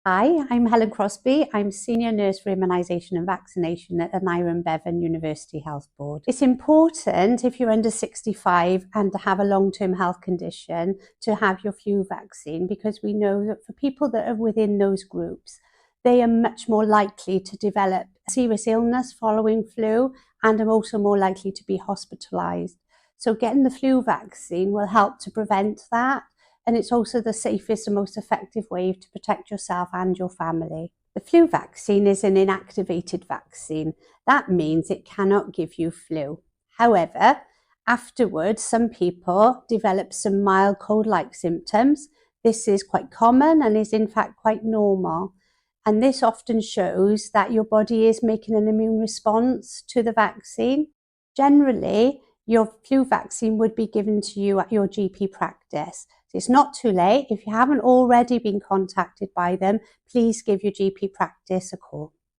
Hi, I'm Helen Crosby. I'm Senior Nurse for Immunisation and Vaccination at the Naira Bevan University Health Board. It's important if you're under 65 and have a long-term health condition to have your flu vaccine, because we know that for people that are within those groups, they are much more likely to develop serious illness following flu and are also more likely to be hospitalised. So getting the flu vaccine will help to prevent that. And it's also the safest and most effective way to protect yourself and your family. The flu vaccine is an inactivated vaccine. That means it cannot give you flu. However, afterwards, some people develop some mild cold-like symptoms. This is quite common and is in fact quite normal. And this often shows that your body is making an immune response to the vaccine. Generally, your flu vaccine would be given to you at your GP practice. So it's not too late. If you haven't already been contacted by them, please give your GP practice a call.